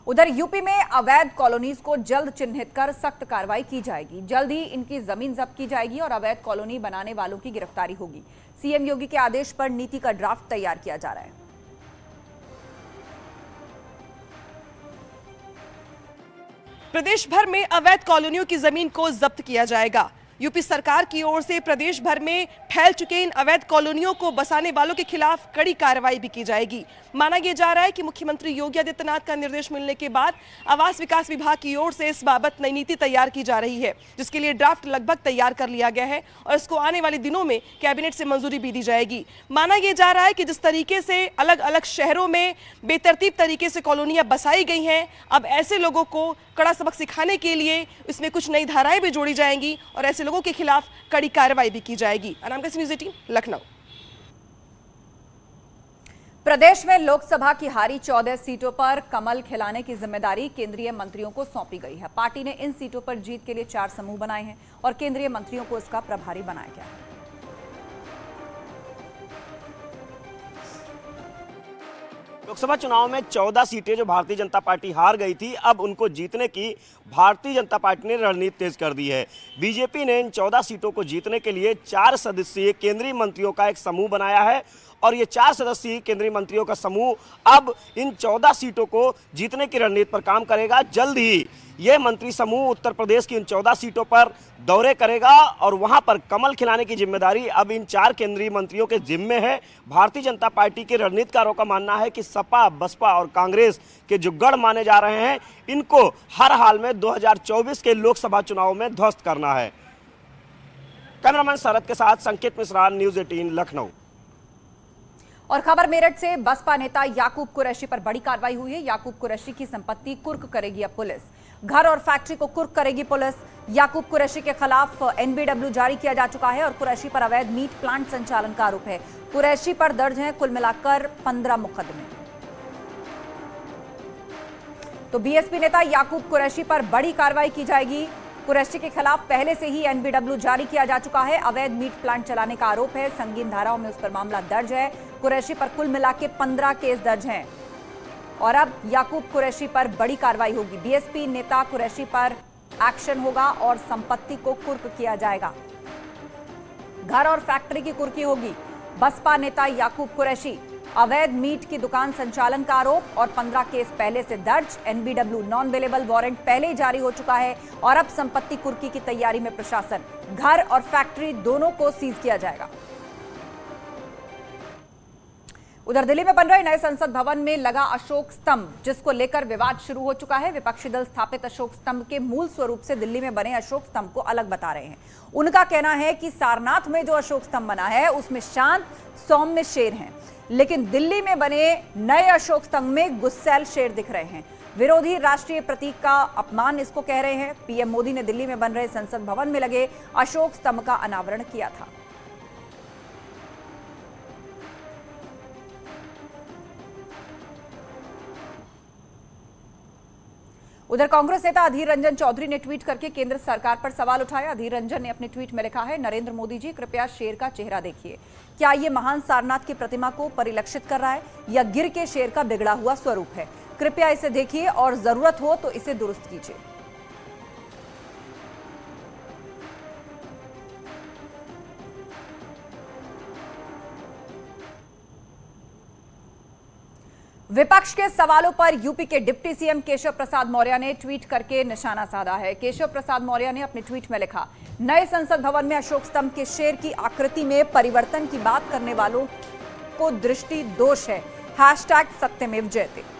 उधर यूपी में अवैध कॉलोनीज को जल्द चिन्हित कर सख्त कार्रवाई की जाएगी। जल्द ही इनकी जमीन जब्त की जाएगी और अवैध कॉलोनी बनाने वालों की गिरफ्तारी होगी। सीएम योगी के आदेश पर नीति का ड्राफ्ट तैयार किया जा रहा है। प्रदेश भर में अवैध कॉलोनियों की जमीन को जब्त किया जाएगा। यूपी सरकार की ओर से प्रदेश भर में फैल चुके इन अवैध कॉलोनियों को बसाने वालों के खिलाफ कड़ी कार्रवाई भी की जाएगी। माना यह जा रहा है कि मुख्यमंत्री योगी आदित्यनाथ का निर्देश मिलने के बाद आवास विकास विभाग की ओर से इस बाबत नई नीति तैयार की जा रही है, जिसके लिए ड्राफ्ट लगभग तैयार कर लिया गया है और इसको आने वाले दिनों में कैबिनेट से मंजूरी भी दी जाएगी। माना यह जा रहा है कि जिस तरीके से अलग अलग शहरों में बेतरतीब तरीके से कॉलोनियां बसाई गई हैं, अब ऐसे लोगों को कड़ा सबक सिखाने के लिए इसमें कुछ नई धाराएं भी जोड़ी जाएंगी और ऐसे लोगों के खिलाफ कड़ी कार्रवाई भी की जाएगी। अनामकसी न्यूज़ 18 लखनऊ। प्रदेश में लोकसभा की हारी 14 सीटों पर कमल खिलाने की जिम्मेदारी केंद्रीय मंत्रियों को सौंपी गई है। पार्टी ने इन सीटों पर जीत के लिए 4 समूह बनाए हैं और केंद्रीय मंत्रियों को इसका प्रभारी बनाया गया है। लोकसभा चुनाव में 14 सीटें जो भारतीय जनता पार्टी हार गई थी, अब उनको जीतने की भारतीय जनता पार्टी ने रणनीति तेज कर दी है। बीजेपी ने इन 14 सीटों को जीतने के लिए 4 सदस्यीय केंद्रीय मंत्रियों का एक समूह बनाया है और ये 4 सदस्यीय केंद्रीय मंत्रियों का समूह अब इन 14 सीटों को जीतने की रणनीति पर काम करेगा। जल्द ही यह मंत्री समूह उत्तर प्रदेश की इन 14 सीटों पर दौरे करेगा और वहां पर कमल खिलाने की जिम्मेदारी अब इन 4 केंद्रीय मंत्रियों के जिम्मे है। भारतीय जनता पार्टी के रणनीतिकारों का मानना है कि सपा, बसपा और कांग्रेस के जो गढ़ माने जा रहे हैं, इनको हर हाल में 2024 के लोकसभा चुनाव में ध्वस्त करना है। कैमरामैन शरद के साथ संकेत मिश्रा, न्यूज़ 18 लखनऊ। और खबर मेरठ से, बसपा नेता याकूब कुरैशी पर बड़ी कार्रवाई हुई है। याकूब कुरैशी की संपत्ति कुर्क करेगी अब पुलिस। घर और फैक्ट्री को कुर्क करेगी पुलिस। याकूब कुरैशी के खिलाफ एनबीडब्ल्यू जारी किया जा चुका है और कुरैशी पर अवैध मीट प्लांट संचालन का आरोप है। कुरैशी पर दर्ज है कुल मिलाकर 15 मुकदमे। तो बीएसपी नेता याकूब कुरैशी पर बड़ी कार्रवाई की जाएगी। कुरैशी के खिलाफ पहले से ही एनबीडब्ल्यू जारी किया जा चुका है। अवैध मीट प्लांट चलाने का आरोप है। संगीन धाराओं में उस पर मामला दर्ज है। कुरैशी पर कुल मिलाकर 15 केस दर्ज हैं और अब याकूब कुरैशी पर बड़ी कार्रवाई होगी। बीएसपी नेता कुरैशी पर एक्शन होगा और संपत्ति को कुर्क किया जाएगा। घर और फैक्ट्री की कुर्की होगी। बसपा नेता याकूब कुरैशी, अवैध मीट की दुकान संचालन का आरोप और 15 केस पहले से दर्ज। एनबीडब्ल्यू नॉन अवेलेबल वारंट पहले ही जारी हो चुका है और अब संपत्ति कुर्की की तैयारी में प्रशासन। घर और फैक्ट्री दोनों को सीज किया जाएगा। उधर दिल्ली में बन रहे नए संसद भवन में लगा अशोक स्तंभ, जिसको लेकर विवाद शुरू हो चुका है। विपक्षी दल स्थापित अशोक स्तंभ के मूल स्वरूप से दिल्ली में बने अशोक स्तंभ को अलग बता रहे हैं। उनका कहना है कि सारनाथ में जो अशोक स्तंभ बना है उसमें शांत सौम्य शेर हैं, लेकिन दिल्ली में बने नए अशोक स्तंभ में गुस्सैल शेर दिख रहे हैं। विरोधी राष्ट्रीय प्रतीक का अपमान इसको कह रहे हैं। पीएम मोदी ने दिल्ली में बन रहे संसद भवन में लगे अशोक स्तंभ का अनावरण किया था। उधर कांग्रेस नेता अधीर रंजन चौधरी ने ट्वीट करके केंद्र सरकार पर सवाल उठाया। अधीर रंजन ने अपने ट्वीट में लिखा है, नरेंद्र मोदी जी कृपया शेर का चेहरा देखिए। क्या ये महान सारनाथ की प्रतिमा को परिलक्षित कर रहा है या गिर के शेर का बिगड़ा हुआ स्वरूप है? कृपया इसे देखिए और जरूरत हो तो इसे दुरुस्त कीजिए। विपक्ष के सवालों पर यूपी के डिप्टी सीएम केशव प्रसाद मौर्य ने ट्वीट करके निशाना साधा है। केशव प्रसाद मौर्य ने अपने ट्वीट में लिखा, नए संसद भवन में अशोक स्तंभ के शेर की आकृति में परिवर्तन की बात करने वालों को दृष्टि दोष है। #सत्यमेव जयते।